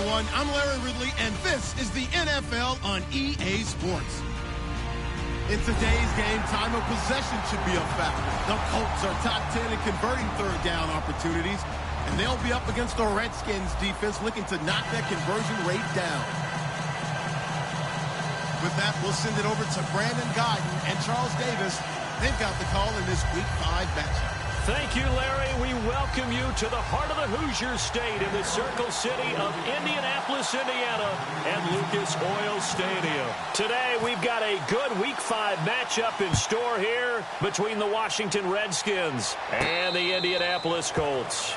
everyone. I'm Larry Ridley, and this is the NFL on EA Sports. In today's game, time of possession should be a factor. The Colts are top 10 in converting third down opportunities, and they'll be up against the Redskins defense looking to knock that conversion rate down. With that, we'll send it over to Brandon Guyton and Charles Davis. They've got the call in this Week 5 matchup. Thank you, Larry. We welcome you to the heart of the Hoosier State in the Circle City of Indianapolis, Indiana, and Lucas Oil Stadium. Today, we've got a good Week 5 matchup in store here between the Washington Redskins and the Indianapolis Colts.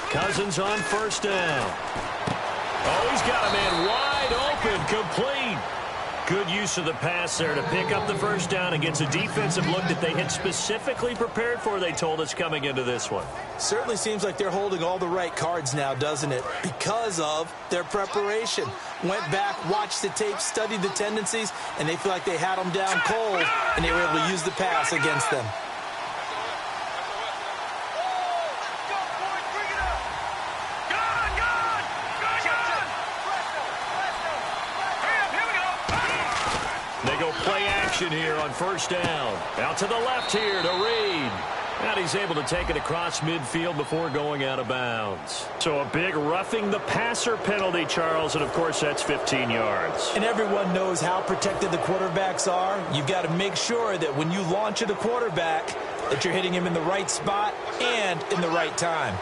Cousins on first down. Oh, he's got a man wide open, complete. Good use of the pass there to pick up the first down against a defensive look that they had specifically prepared for, they told us, coming into this one. Certainly seems like they're holding all the right cards now, doesn't it? Because of their preparation. Went back, watched the tape, studied the tendencies, and they feel like they had them down cold, and they were able to use the pass against them. Play action here on first down. Out to the left here to Reed. And he's able to take it across midfield before going out of bounds. So a big roughing the passer penalty, Charles, and of course that's 15 yards. And everyone knows how protected the quarterbacks are. You've got to make sure that when you launch at a quarterback that you're hitting him in the right spot and in the right time.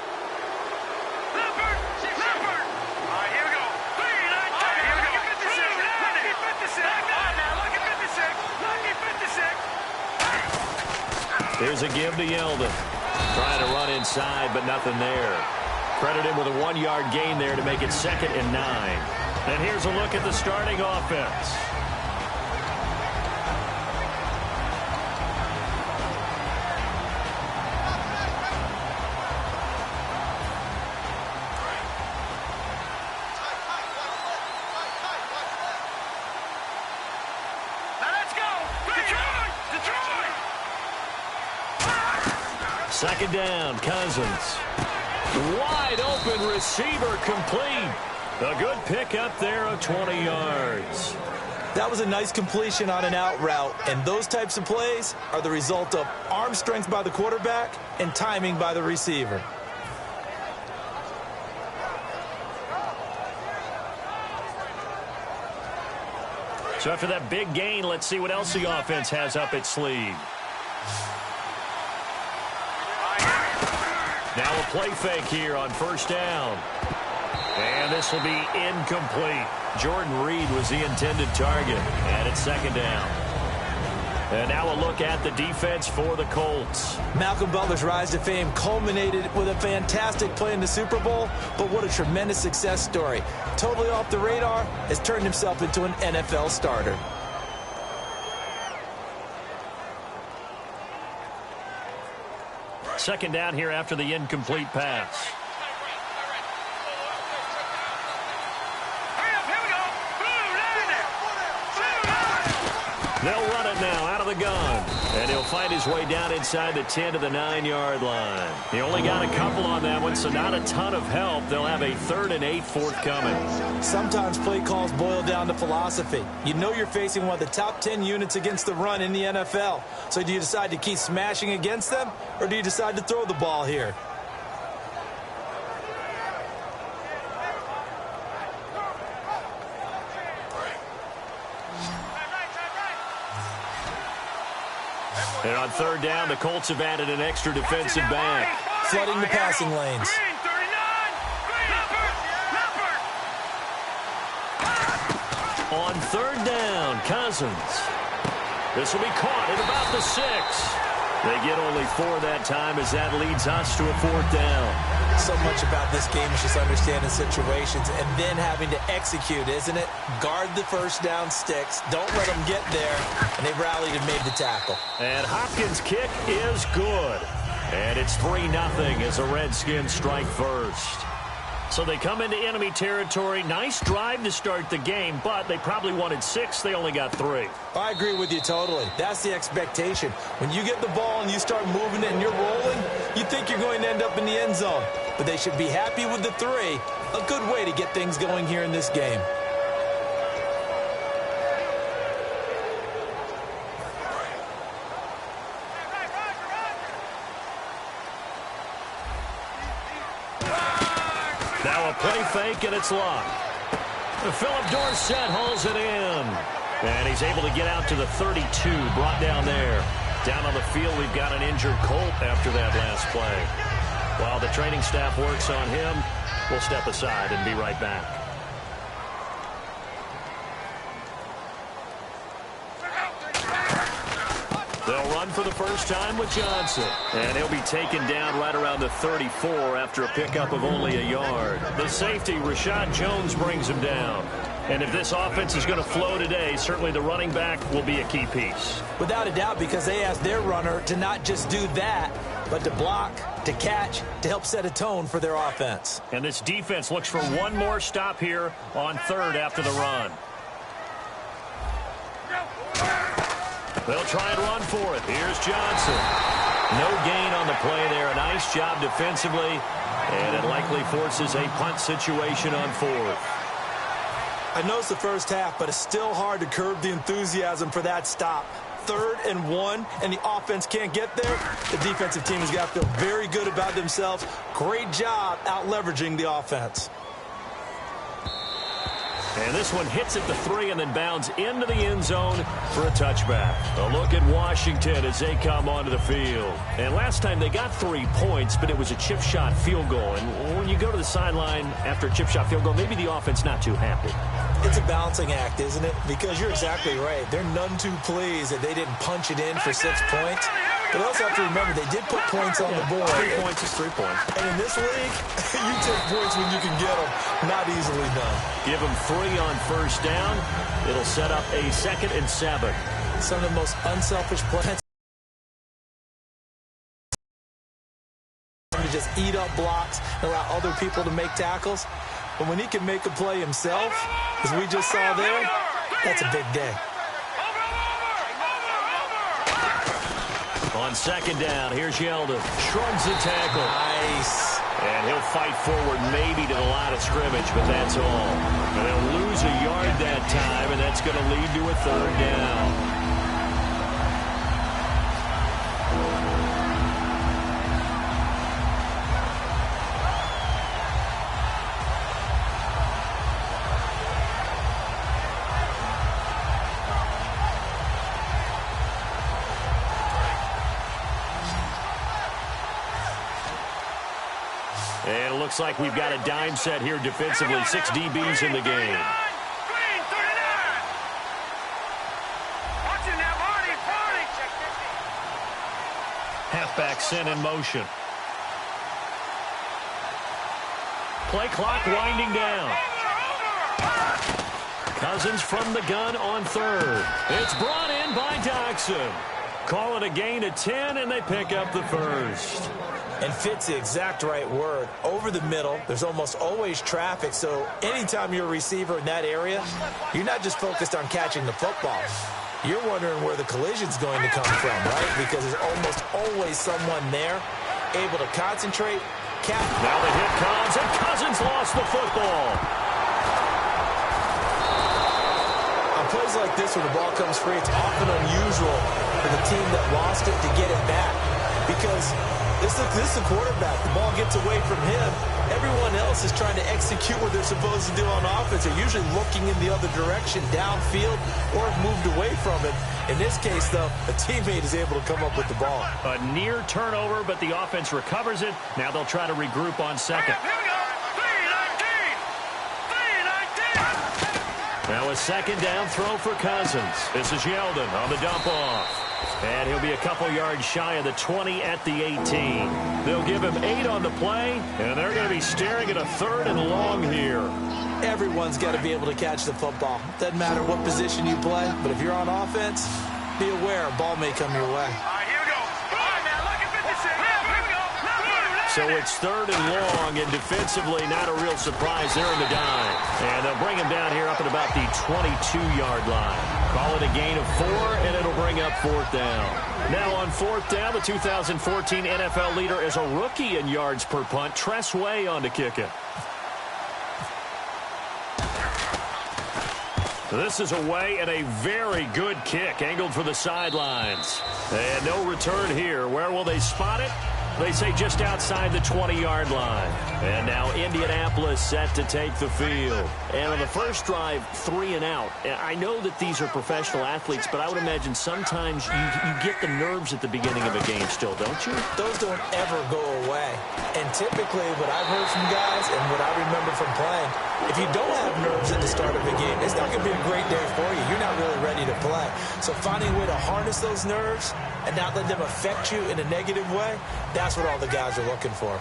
Here's a give to Yeldon. Trying to run inside, but nothing there. Credit him with a 1-yard gain there to make it 2nd and 9. And here's a look at the starting offense. Second down, Cousins. Wide open receiver, complete. A good pickup there of 20 yards. That was a nice completion on an out route, and those types of plays are the result of arm strength by the quarterback and timing by the receiver. So after that big gain, let's see what else the offense has up its sleeve. Now a play fake here on first down. And this will be incomplete. Jordan Reed was the intended target. And it's 2nd down. And now a look at the defense for the Colts. Malcolm Butler's rise to fame culminated with a fantastic play in the Super Bowl, but what a tremendous success story. Totally off the radar, has turned himself into an NFL starter. Second down here after the incomplete pass. They'll run it now out of the gun. And he'll find his way down inside the 10 to the 9-yard line. He only got a couple on that one, so not a ton of help. They'll have a 3rd and 8 forthcoming. Sometimes play calls boil down to philosophy. You know you're facing one of the top 10 units against the run in the NFL. So do you decide to keep smashing against them, or do you decide to throw the ball here? And on 3rd down, the Colts have added an extra defensive back. Flooding the passing lanes. On 3rd down, Cousins. This will be caught at about the 6. They get only 4 that time as that leads us to a 4th down. So much about this game is just understanding situations and then having to execute, isn't it? Guard the first down sticks. Don't let them get there. And they rallied and made the tackle. And Hopkins' kick is good. And it's 3-0 as the Redskins strike first. So they come into enemy territory. Nice drive to start the game, but they probably wanted 6. They only got 3. I agree with you totally. That's the expectation. When you get the ball and you start moving it and you're rolling, you think you're going to end up in the end zone. But they should be happy with the 3. A good way to get things going here in this game. Now a play fake, and it's locked. Philip Dorsett hauls it in. And he's able to get out to the 32, brought down there. Down on the field, we've got an injured Colt after that last play. While the training staff works on him, we'll step aside and be right back. They'll run for the first time with Johnson. And he'll be taken down right around the 34 after a pickup of only a yard. The safety, Rashad Jones, brings him down. And if this offense is going to flow today, certainly the running back will be a key piece. Without a doubt, because they asked their runner to not just do that, but to block, to catch, to help set a tone for their offense. And this defense looks for one more stop here on 3rd after the run. They'll try and run for it. Here's Johnson. No gain on the play there. A nice job defensively. And it likely forces a punt situation on 4th. I know it's the first half, but it's still hard to curb the enthusiasm for that stop. 3rd and 1, and the offense can't get there. The defensive team has got to feel very good about themselves. Great job out-leveraging the offense. And this one hits at the 3 and then bounds into the end zone for a touchback. A look at Washington as they come onto the field. And last time they got 3 points, but it was a chip shot field goal. And when you go to the sideline after a chip shot field goal, maybe the offense not too happy. It's a balancing act, isn't it? Because you're exactly right. They're none too pleased that they didn't punch it in for 6 points. But also have to remember, they did put points on the board. 3 points is 3 points. And in this league, you take points when you can get them. Not easily done. Give them 3 on first down. It'll set up a 2nd and 7. Some of the most unselfish plays. To just eat up blocks and allow other people to make tackles. But when he can make a play himself, as we just saw there, that's a big day. On 2nd down, here's Yeldon. Shrugs the tackle. Nice. And he'll fight forward maybe to the line of scrimmage, but that's all. And they'll lose a yard that time, and that's going to lead to a 3rd down. And it looks like we've got a dime set here defensively. 6 DBs in the game. Halfback sent in motion. Play clock winding down. Cousins from the gun on 3rd. It's brought in by Doxson. Call it a gain of 10, and they pick up the 1st. And fit's the exact right word. Over the middle, there's almost always traffic, so anytime you're a receiver in that area, you're not just focused on catching the football. You're wondering where the collision's going to come from, right? Because there's almost always someone there able to concentrate. Now the hit comes, and Cousins lost the football. On plays like this, when the ball comes free, it's often unusual for the team that lost it to get it back. Because this is the quarterback. The ball gets away from him. Everyone else is trying to execute what they're supposed to do on offense. They're usually looking in the other direction, downfield, or have moved away from it. In this case, though, a teammate is able to come up with the ball. A near turnover, but the offense recovers it. Now they'll try to regroup on 2nd. Now a 2nd down throw for Cousins. This is Yeldon on the dump off. And he'll be a couple yards shy of the 20 at the 18. They'll give him 8 on the play, and they're going to be staring at a 3rd and long here. Everyone's got to be able to catch the football. Doesn't matter what position you play, but if you're on offense, be aware a ball may come your way. So it's 3rd and long, and defensively not a real surprise there in the dime. And they'll bring him down here up at about the 22-yard line. Call it a gain of 4, and it'll bring up 4th down. Now on 4th down, the 2014 NFL leader is a rookie in yards per punt. Tress Way on to kick it. This is away and a very good kick, angled for the sidelines. And no return here. Where will they spot it? They say just outside the 20-yard line. And now Indianapolis set to take the field. And on the first drive, 3 and out. I know that these are professional athletes, but I would imagine sometimes you get the nerves at the beginning of a game still, don't you? Those don't ever go away. And typically what I've heard from guys and what I remember from playing, if you don't have nerves at the start of a game, it's not going to be a great day for you. You're not really ready to play. So finding a way to harness those nerves and not let them affect you in a negative way, that's what all the guys are looking for.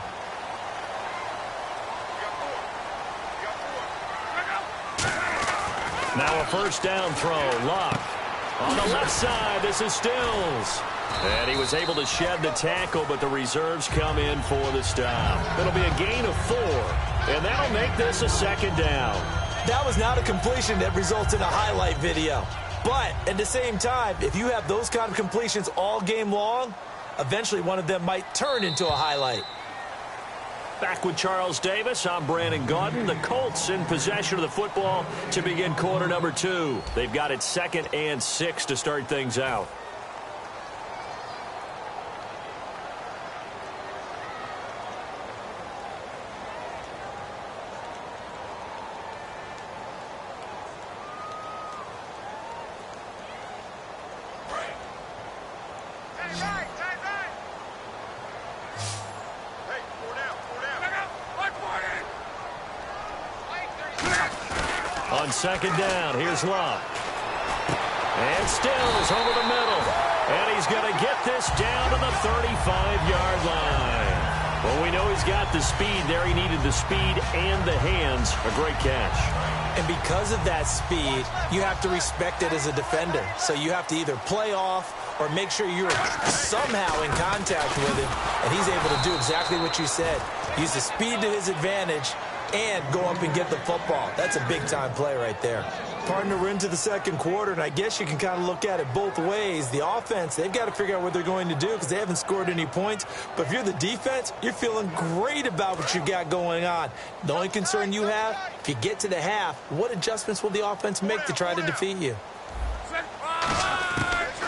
Now a first down throw. Luck. On the left side, this is Stills. And he was able to shed the tackle, but the reserves come in for the stop. It'll be a gain of 4, and that'll make this a 2nd down. That was not a completion that results in a highlight video. But at the same time, if you have those kind of completions all game long, eventually one of them might turn into a highlight. Back with Charles Davis, I'm Brandon Gaudin. The Colts in possession of the football to begin quarter number 2. They've got it 2nd and 6 to start things out. On 2nd down, here's Luck. And Stills over the middle. And he's going to get this down to the 35-yard line. Well, we know he's got the speed there. He needed the speed and the hands. A great catch. And because of that speed, you have to respect it as a defender. So you have to either play off or make sure you're somehow in contact with him. And he's able to do exactly what you said. Use the speed to his advantage and go up and get the football. That's a big-time play right there. Partner, we're into the 2nd quarter, and I guess you can kind of look at it both ways. The offense, they've got to figure out what they're going to do because they haven't scored any points. But if you're the defense, you're feeling great about what you got going on. The only concern you have, if you get to the half, what adjustments will the offense make to try to defeat you?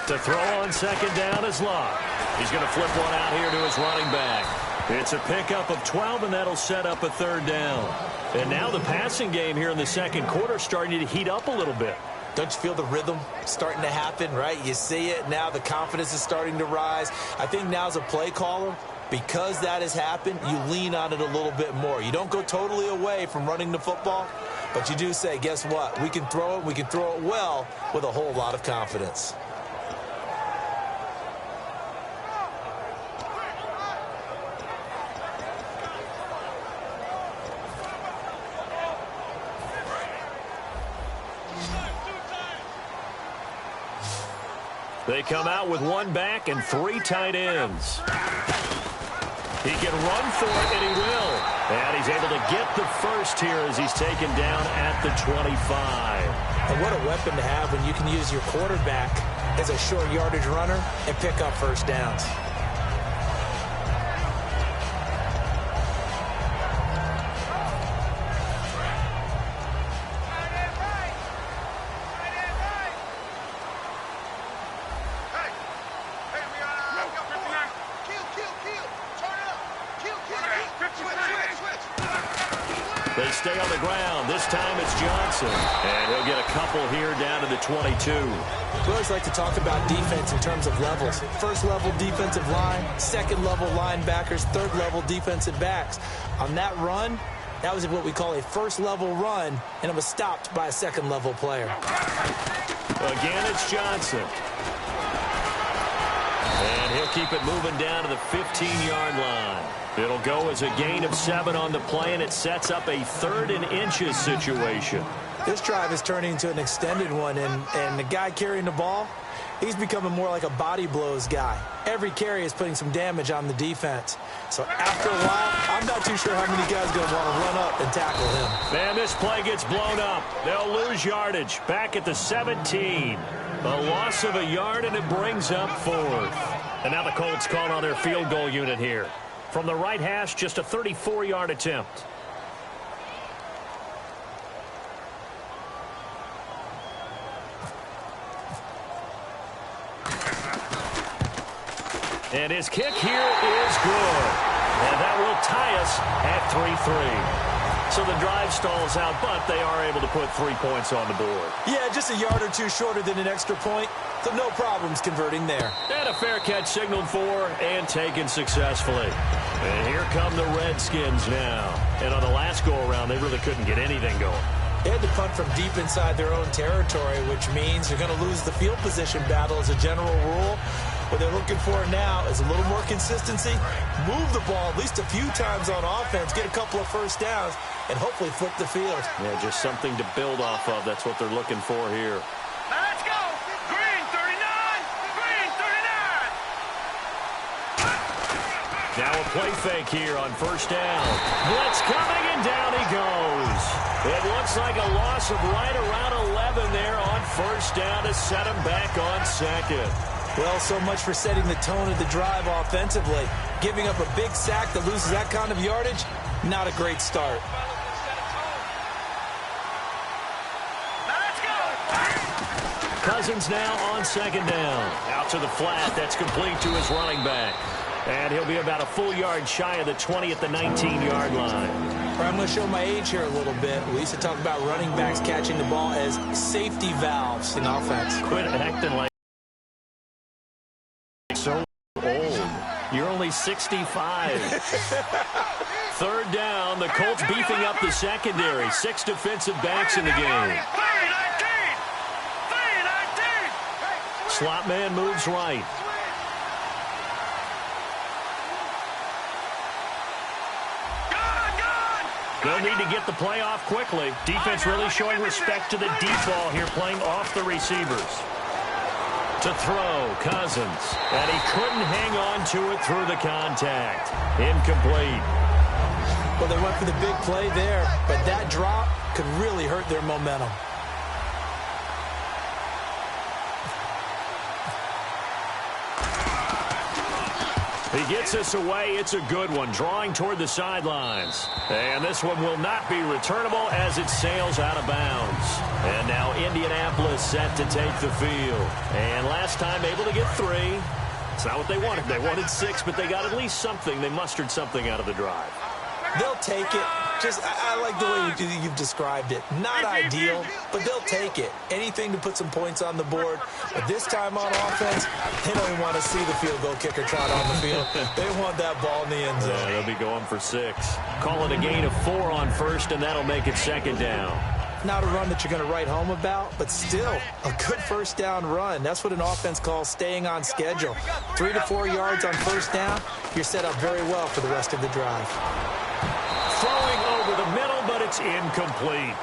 To throw on 2nd down is Luck. He's going to flip one out here to his running back. It's a pickup of 12, and that'll set up a 3rd down. And now the passing game here in the 2nd quarter starting to heat up a little bit. Don't you feel the rhythm starting to happen, right? You see it now. The confidence is starting to rise. I think now as a play caller, because that has happened, you lean on it a little bit more. You don't go totally away from running the football, but you do say, guess what? We can throw it. We can throw it well with a whole lot of confidence. They come out with 1 back and 3 tight ends. He can run for it, and he will. And he's able to get the first here as he's taken down at the 25. And what a weapon to have when you can use your quarterback as a short yardage runner and pick up first downs. They stay on the ground. This time it's Johnson. And he'll get a couple here down to the 22. We always like to talk about defense in terms of levels. First level defensive line, second level linebackers, third level defensive backs. On that run, that was what we call a first level run, and it was stopped by a second level player. Again, it's Johnson. And he'll keep it moving down to the 15-yard line. It'll go as a gain of 7 on the play, and it sets up a 3rd and inches situation. This drive is turning into an extended one, and the guy carrying the ball, he's becoming more like a body blows guy. Every carry is putting some damage on the defense. So after a while, I'm not too sure how many guys are going to want to run up and tackle him. Man, this play gets blown up. They'll lose yardage back at the 17. A loss of a yard, and it brings up 4th. And now the Colts call on their field goal unit here. From the right hash, just a 34-yard attempt. And his kick here is good. And that will tie us at 3-3. So the drive stalls out, but they are able to put 3 points on the board. Yeah, just a yard or two shorter than an extra point. So no problems converting there. And a fair catch signaled for and taken successfully. And here come the Redskins now. And on the last go-around, they really couldn't get anything going. They had to punt from deep inside their own territory, which means they're going to lose the field position battle as a general rule. What they're looking for now is a little more consistency, move the ball at least a few times on offense, get a couple of first downs, and hopefully flip the field. Yeah, just something to build off of. That's what they're looking for here. Let's go! Green 39! Green 39! Now a play fake here on first down. Blitz coming, and down he goes. It looks like a loss of right around 11 there on first down to set him back on second. Well, so much for setting the tone of the drive offensively. Giving up a big sack that loses that kind of yardage, not a great start. Let's go! Cousins now on second down. Out to the flat. That's complete to his running back. And he'll be about a full yard shy of the 20 at the 19-yard line. I'm going to show my age here a little bit. We used to talk about running backs catching the ball as safety valves in offense. Quit acting like so old. You're only 65. Third down. The Colts beefing up the secondary. 6 defensive backs in the game. 3-19! Slot man moves right. They'll need to get the play off quickly. Defense really showing respect to the deep ball here, playing off the receivers. To throw, Cousins. And he couldn't hang on to it through the contact. Incomplete. Well, they went for the big play there, but that drop could really hurt their momentum. He gets us away. It's a good one, drawing toward the sidelines. And this one will not be returnable as it sails out of bounds. And now Indianapolis set to take the field. And last time able to get 3. It's not what they wanted. They wanted 6, but they got at least something. They mustered something out of the drive. They'll take it. I like the way you've described it. Not ideal, but they'll take it. Anything to put some points on the board. But this time on offense, they don't even want to see the field goal kicker trot on the field. They want that ball in the end zone. Yeah, they'll be going for 6. Call it a gain of 4 on first, and that'll make it second down. Not a run that you're going to write home about, but still a good first down run. That's what an offense calls staying on schedule. 3 to 4 yards on first down, you're set up very well for the rest of the drive. Throwing over the middle, but it's incomplete.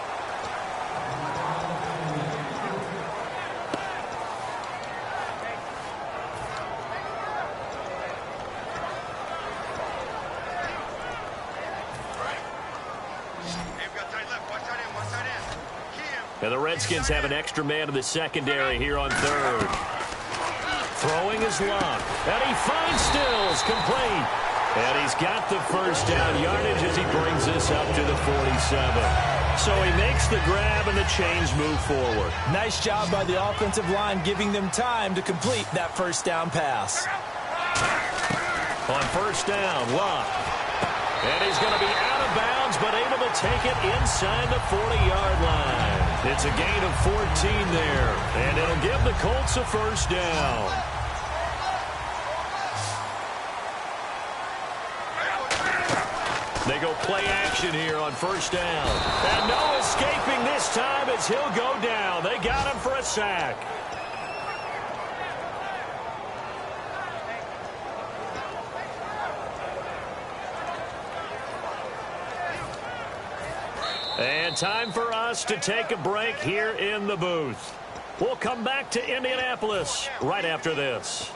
And the Redskins have an extra man in the secondary here on third. Throwing his luck. And he finds Stills, complete. And he's got the first down yardage as he brings this up to the 47. So he makes the grab and the chains move forward. Nice job by the offensive line giving them time to complete that first down pass. On first down, Luck. And he's going to be out of bounds, but able to take it inside the 40-yard line. It's a gain of 14 there, and it'll give the Colts a first down. They go play action here on first down. And no escaping this time as he'll go down. They got him for a sack. And time for us to take a break here in the booth. We'll come back to Indianapolis right after this.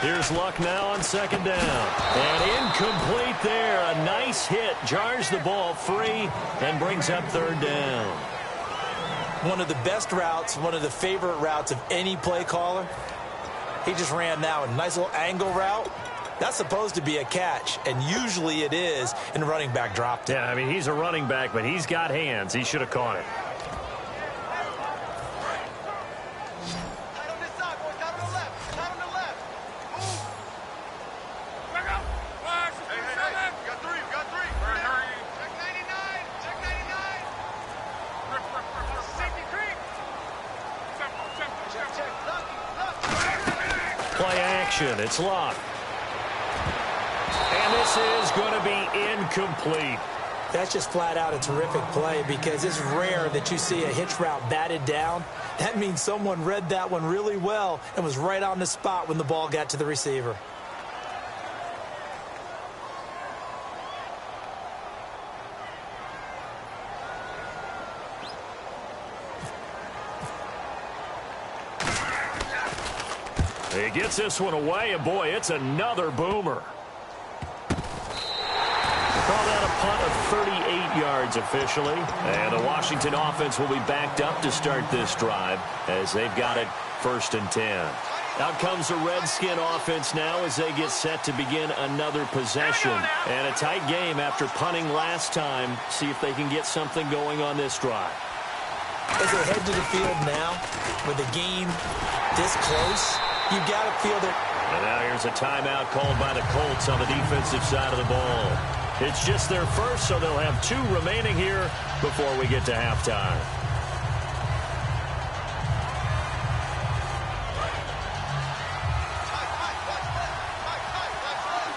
Here's Luck now on second down. And incomplete there. A nice hit. Jars the ball free and brings up third down. One of the best routes, one of the favorite routes of any play caller. He just ran now a nice little angle route. That's supposed to be a catch, and usually it is, and the running back dropped it. Yeah, I mean, he's a running back, but he's got hands. He should have caught it. Play action. It's Luck. And this is going to be incomplete. That's just flat out a terrific play because it's rare that you see a hitch route batted down. That means someone read that one really well and was right on the spot when the ball got to the receiver. He gets this one away, and boy, it's another boomer. Call that a punt of 38 yards officially. And the Washington offense will be backed up to start this drive as they've got it 1st and 10. Out comes the Redskin offense now as they get set to begin another possession. And a tight game after punting last time. See if they can get something going on this drive. As they head to the field now with the game this close, you got to feel that. And now here's a timeout called by the Colts on the defensive side of the ball. It's just their first, so they'll have 2 remaining here before we get to halftime.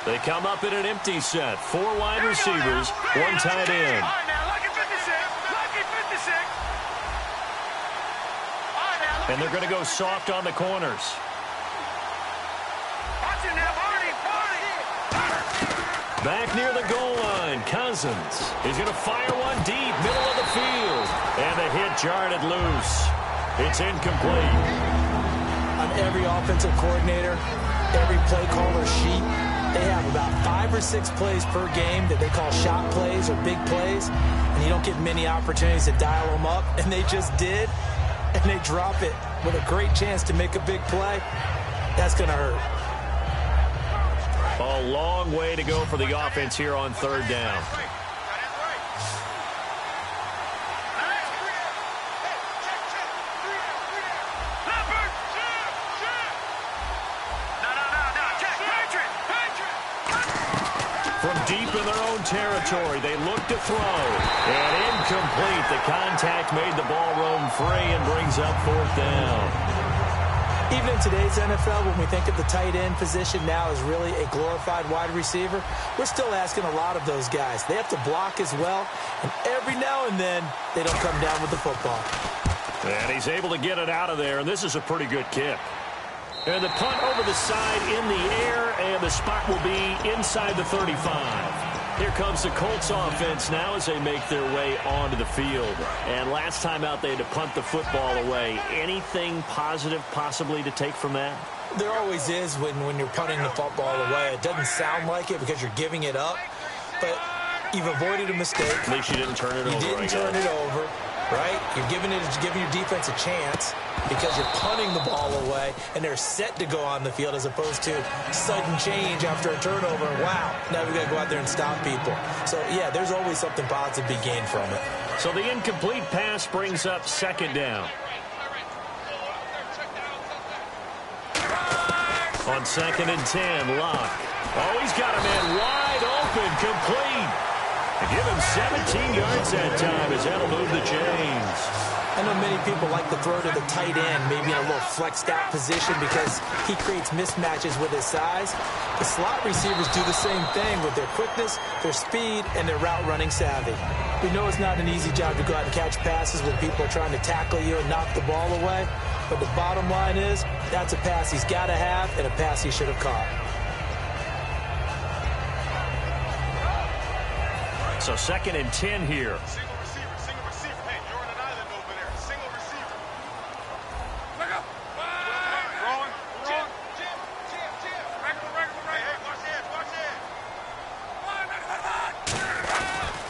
They come up in an empty set. 4 wide receivers, 1 tight end. And they're going to go soft on the corners. Back near the goal line, Cousins is going to fire one deep, middle of the field. And the hit jarred it loose. It's incomplete. On every offensive coordinator, every play caller sheet, they have about 5 or 6 plays per game that they call shot plays or big plays. And you don't get many opportunities to dial them up. And they just did. And they drop it with a great chance to make a big play. That's going to hurt. A long way to go for the offense here on 3rd down. From deep in their own territory, they look to throw. And incomplete. The contact made the ball roam free and brings up 4th down. Even in today's NFL, when we think of the tight end position now as really a glorified wide receiver, we're still asking a lot of those guys. They have to block as well, and every now and then, they don't come down with the football. And he's able to get it out of there, and this is a pretty good kick. And the punt over the side in the air, and the spot will be inside the 35. Here comes the Colts offense now as they make their way onto the field. And last time out, they had to punt the football away. Anything positive possibly to take from that? There always is when you're punting the football away. It doesn't sound like it because you're giving it up, but you've avoided a mistake. At least you didn't turn it over. You didn't turn it over, right? You're giving your defense a chance because you're punting the ball away, and they're set to go on the field as opposed to sudden change after a turnover. Wow, now we've got to go out there and stop people. So, yeah, there's always something positive to be gained from it. So the incomplete pass brings up 2nd down. On 2nd and 10, Luck. Oh, he's got a man wide open, complete. Give him 17 yards that time as that'll move the chains. I know many people like to throw to the tight end, maybe in a little flexed out position because he creates mismatches with his size. The slot receivers do the same thing with their quickness, their speed, and their route running savvy. We know it's not an easy job to go out and catch passes when people are trying to tackle you and knock the ball away. But the bottom line is, that's a pass he's got to have and a pass he should have caught. So 2nd and 10 here. Single receiver. Hey, you're on an island over there. Single receiver. Look up. Wrong. Jim. Regular. Hey, watch that.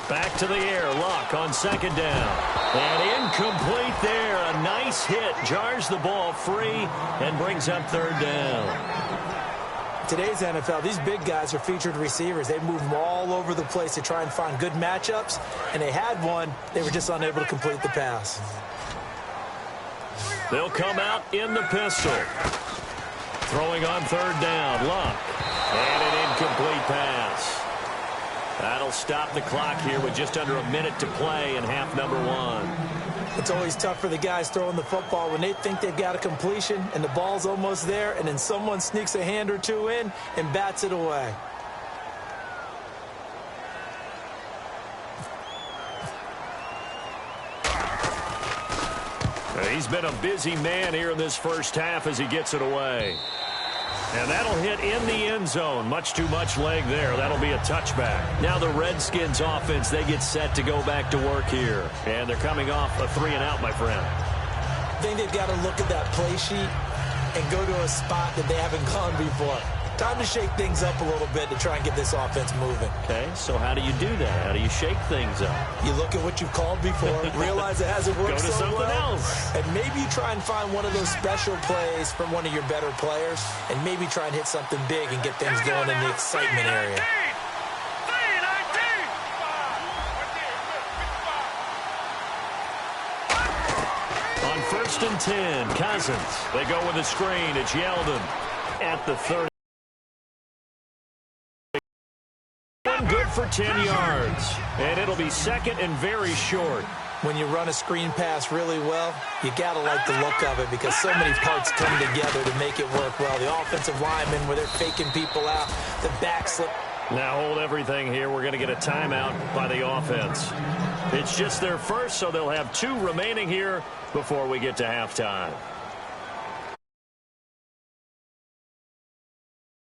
Back to the air. Luck on 2nd down. And incomplete there. A nice hit. Jars the ball free and brings up 3rd down. Today's NFL, these big guys are featured receivers. They move them all over the place to try and find good matchups, and they had one. They were just unable to complete the pass. They'll come out in the pistol. Throwing on 3rd down, Luck. And an incomplete pass. That'll stop the clock here with just under a minute to play in half number 1. It's always tough for the guys throwing the football when they think they've got a completion and the ball's almost there, and then someone sneaks a hand or two in and bats it away. He's been a busy man here in this first half as he gets it away. And that'll hit in the end zone. Much too much leg there. That'll be a touchback. Now the Redskins offense, they get set to go back to work here. And they're coming off a 3-and-out, my friend. I think they've got to look at that play sheet and go to a spot that they haven't gone before. Time to shake things up a little bit to try and get this offense moving. Okay, so how do you do that? How do you shake things up? You look at what you've called before, realize it hasn't worked Go to so something well, else. and maybe you try and find one of those special plays from one of your better players, and maybe try and hit something big and get things going in the excitement area. On 1st and 10, Cousins. They go with a screen. It's Yeldon at the 30. Good for 10 yards. And it'll be 2nd and very short. When you run a screen pass really well, you got to like the look of it because so many parts come together to make it work well. The offensive linemen, where they're faking people out, the back slip. Now hold everything here. We're going to get a timeout by the offense. It's just their first, so they'll have 2 remaining here before we get to halftime.